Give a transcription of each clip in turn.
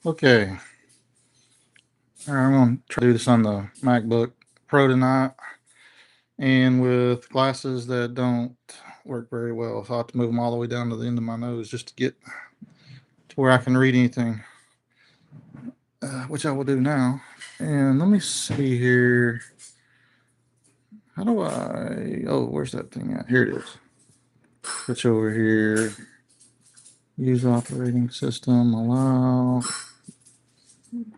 Okay, all right, I'm going to try to do this on the MacBook Pro tonight, and with glasses that don't work very well. So I have to move them all the way down to the end of my nose just to get to where I can read anything, which I will do now. And let me see here. How do I? Oh, where's that thing at? Here it is. Switch over here. Use operating system. Allow.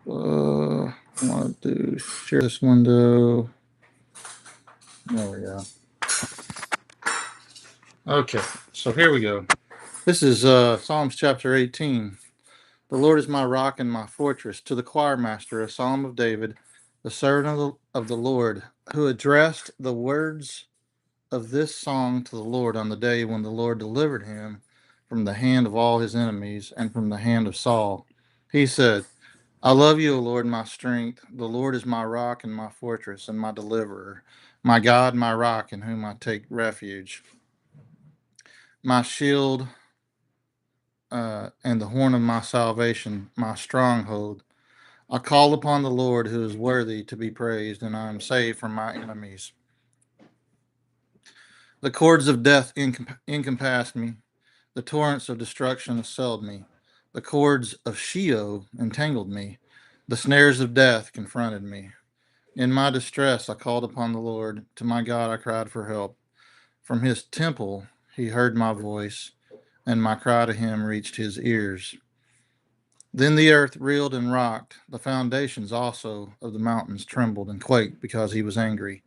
I want to do share this window. There we go. Okay, so here we go. This is Psalms chapter 18. The Lord is my rock and my fortress. To the choir master, a psalm of David, the servant of the Lord, who addressed the words of this song to the Lord on the day when the Lord delivered him from the hand of all his enemies and from the hand of Saul. He said, I love you, O Lord, my strength. The Lord is my rock and my fortress and my deliverer, my God, my rock in whom I take refuge, my shield and the horn of my salvation, my stronghold. I call upon the Lord who is worthy to be praised, and I am saved from my enemies. The cords of death encompassed me, the torrents of destruction assailed me, the cords of Sheol entangled me, the snares of death confronted me. In my distress, I called upon the Lord. To my God, I cried for help. From his temple, he heard my voice, and my cry to him reached his ears. Then the earth reeled and rocked. The foundations also of the mountains trembled and quaked because he was angry.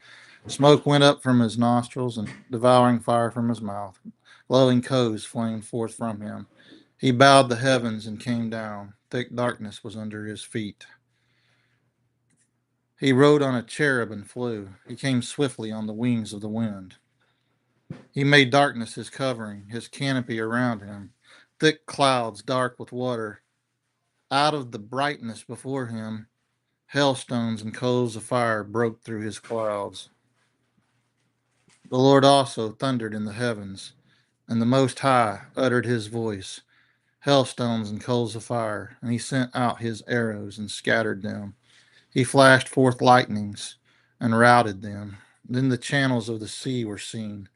Smoke went up from his nostrils and devouring fire from his mouth. Glowing coals flamed forth from him. He bowed the heavens and came down. Thick darkness was under his feet. He rode on a cherub and flew. He came swiftly on the wings of the wind. He made darkness his covering, his canopy around him. Thick clouds dark with water. Out of the brightness before him, hailstones and coals of fire broke through his clouds. The Lord also thundered in the heavens, and the Most High uttered his voice, hailstones and coals of fire, and he sent out his arrows and scattered them. He flashed forth lightnings and routed them. Then the channels of the sea were seen,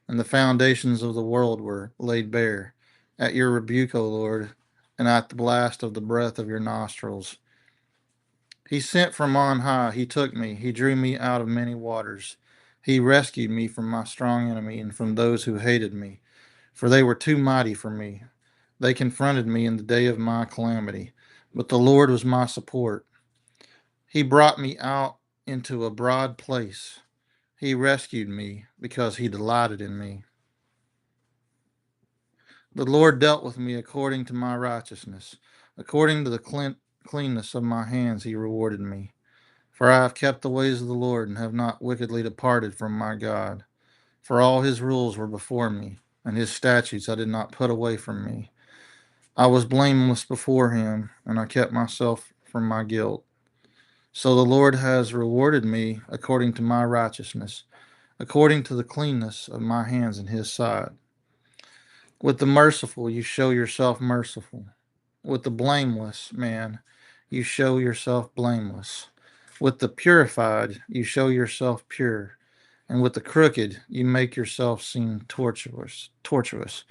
and the foundations of the world were laid bare. At your rebuke, O Lord, and at the blast of the breath of your nostrils. He sent from on high, he took me, he drew me out of many waters. He rescued me from my strong enemy and from those who hated me, for they were too mighty for me. They confronted me in the day of my calamity, but the Lord was my support. He brought me out into a broad place. He rescued me because he delighted in me. The Lord dealt with me according to my righteousness. According to the cleanness of my hands, he rewarded me. For I have kept the ways of the Lord and have not wickedly departed from my God. For all his rules were before me, and his statutes I did not put away from me. I was blameless before him, and I kept myself from my guilt. So the Lord has rewarded me according to my righteousness, according to the cleanness of my hands in his sight. With the merciful, you show yourself merciful. With the blameless man, you show yourself blameless. With the purified, you show yourself pure. And with the crooked, you make yourself seem tortuous. Tortuous.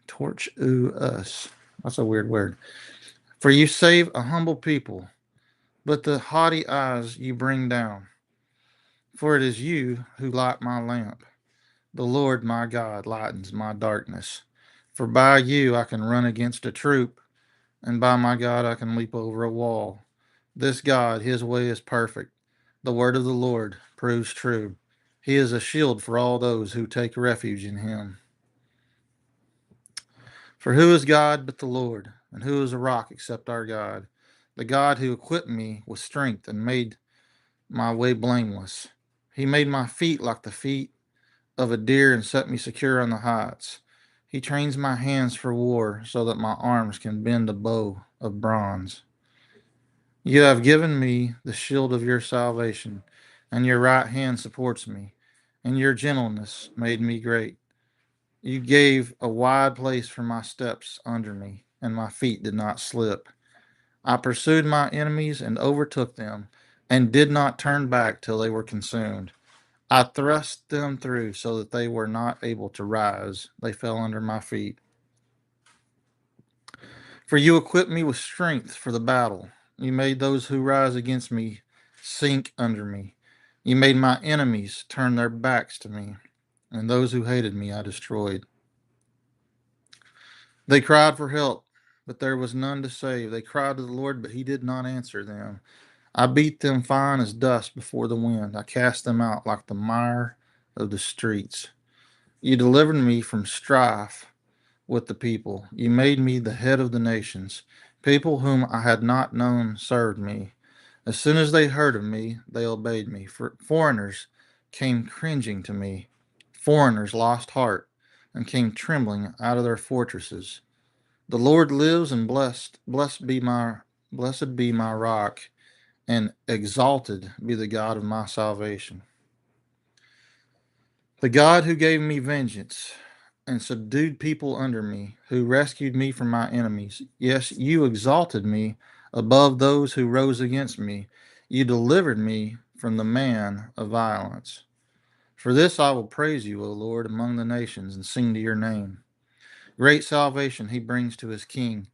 Tortuous. That's a weird word. For you save a humble people, but the haughty eyes you bring down. For it is you who light my lamp. The Lord my God lightens my darkness. For by you I can run against a troop, and by my God I can leap over a wall. This God, his way is perfect. The word of the Lord proves true. He is a shield for all those who take refuge in him. For who is God but the Lord? And who is a rock except our God? The God who equipped me with strength and made my way blameless. He made my feet like the feet of a deer and set me secure on the heights. He trains my hands for war so that my arms can bend a bow of bronze. You have given me the shield of your salvation, and your right hand supports me, and your gentleness made me great. You gave a wide place for my steps under me, and my feet did not slip. I pursued my enemies and overtook them, and did not turn back till they were consumed. I thrust them through so that they were not able to rise. They fell under my feet. For you equipped me with strength for the battle. You made those who rise against me sink under me. You made my enemies turn their backs to me, and those who hated me I destroyed. They cried for help, but there was none to save. They cried to the Lord, but he did not answer them. I beat them fine as dust before the wind. I cast them out like the mire of the streets. You delivered me from strife with the people. You made me the head of the nations. People whom I had not known served me. As soon as they heard of me, they obeyed me. For foreigners came cringing to me. Foreigners lost heart and came trembling out of their fortresses. The Lord lives, and blessed be my rock, and exalted be the God of my salvation. The God who gave me vengeance and subdued people under me, who rescued me from my enemies. Yes, you exalted me above those who rose against me. You delivered me from the man of violence. For this I will praise you, O Lord, among the nations, and sing to your name. Great salvation he brings to his king,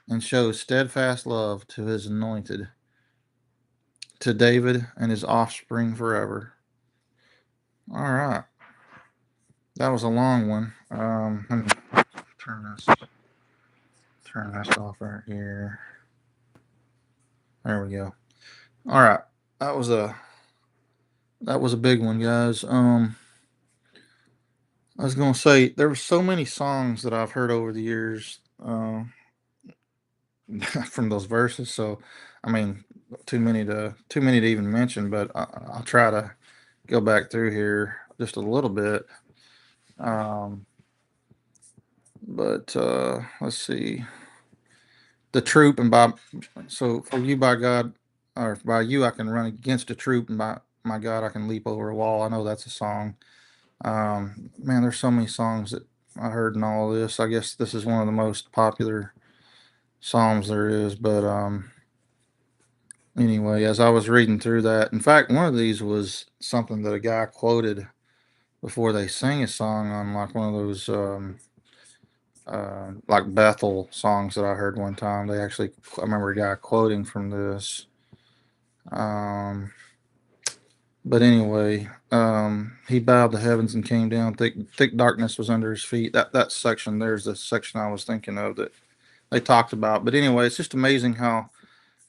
and shows steadfast love to his anointed, to David and his offspring forever. All right. That was a long one. Let me turn this off right here. There we go. All right. That was a big one, guys. I was gonna say there were so many songs that I've heard over the years from those verses. So, I mean, too many to even mention. But I'll try to go back through here just a little bit. Um, but let's see. The troop, and by so for you, by God, or by you I can run against a troop, and by my God I can leap over a wall. I know that's a song. Man, there's so many songs that I heard in all of this. I guess this is one of the most popular psalms there is. But anyway, as I was reading through that, in fact, one of these was something that a guy quoted before they sang a song on like one of those like Bethel songs that I heard one time. I remember a guy quoting from this. Um, but anyway, he bowed the heavens and came down. Thick darkness was under his feet. That section there's the section I was thinking of that they talked about. But anyway, it's just amazing how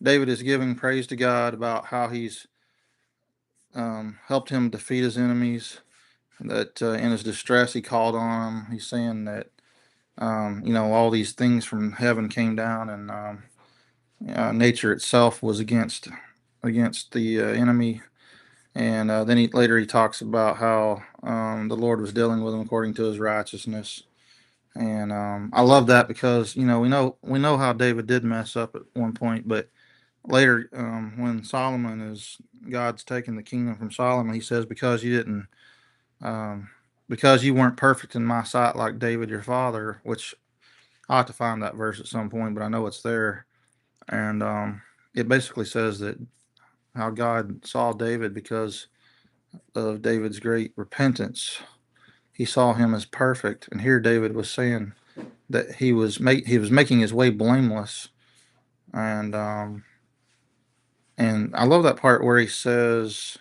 David is giving praise to God about how he's helped him defeat his enemies. That in his distress he called on him. He's saying that all these things from heaven came down, and nature itself was against the enemy. And then he talks about how the Lord was dealing with him according to his righteousness. And I love that because we know how David did mess up at one point, but later when God's taking the kingdom from Solomon, he says, um, because you weren't perfect in my sight like David your father, which I'll have to find that verse at some point, but I know it's there. And it basically says that how God saw David because of David's great repentance. He saw him as perfect, and here David was saying that he was making his way blameless, and I love that part where he says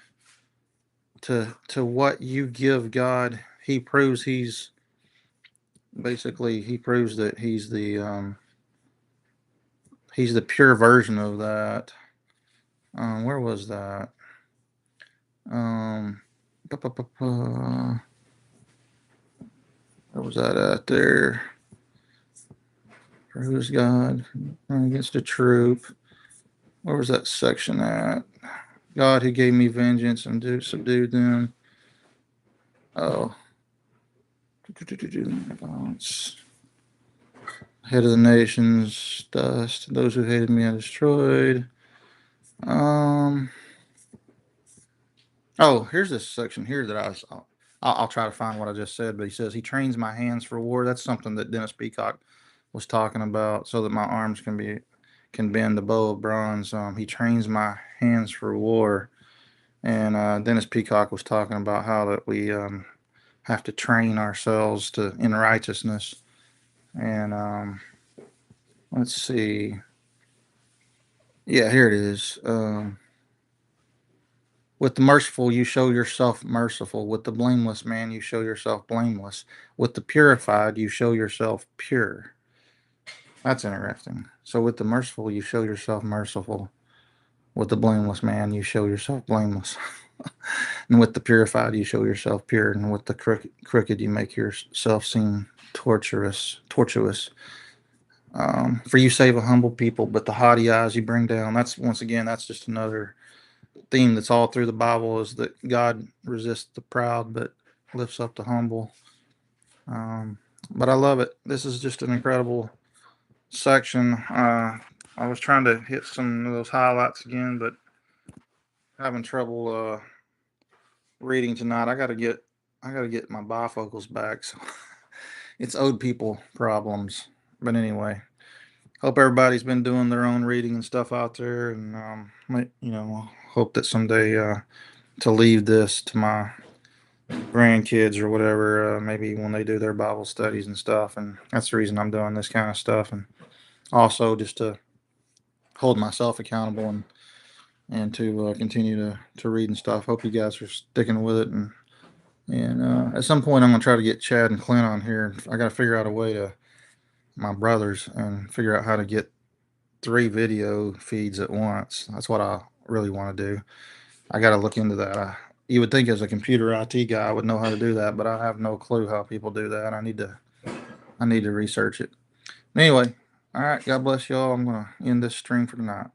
to what you give God, he proves that he's the pure version of that. Where was that? Um, where was that at there? For who's God? Against a troop. Where was that section at? God who gave me vengeance and subdued them. Oh. Head of the nations, dust. Those who hated me I destroyed. Um. Oh, here's this section here that I'll try to find what I just said. But he says he trains my hands for war. That's something that Dennis Peacock was talking about, so that my arms can bend the bow of bronze. He trains my hands for war. And Dennis Peacock was talking about how that we have to train ourselves to in righteousness. And let's see. Yeah, here it is. With the merciful, you show yourself merciful. With the blameless man, you show yourself blameless. With the purified, you show yourself pure. That's interesting. So with the merciful, you show yourself merciful. With the blameless man, you show yourself blameless. And with the purified, you show yourself pure. And with the crooked, you make yourself seem tortuous. For you save a humble people, but the haughty eyes you bring down. That's once again, that's just another theme that's all through the Bible is that God resists the proud, but lifts up the humble. Um, but I love it. This is just an incredible section. I was trying to hit some of those highlights again, but having trouble reading tonight. I gotta get my bifocals back. So it's old people problems. But anyway, hope everybody's been doing their own reading and stuff out there, and hope that someday to leave this to my grandkids or whatever, maybe when they do their Bible studies and stuff. And that's the reason I'm doing this kind of stuff, and also just to hold myself accountable and to continue to read and stuff. Hope you guys are sticking with it, and at some point I'm gonna try to get Chad and Clint on here. I got to figure out a way to my brothers and figure out how to get 3 video feeds at once. That's what I really want to do. I got to look into that. You would think as a computer IT guy I would know how to do that, but I have no clue how people do that. I need to research it. Anyway, all right. God bless y'all. I'm gonna end this stream for tonight.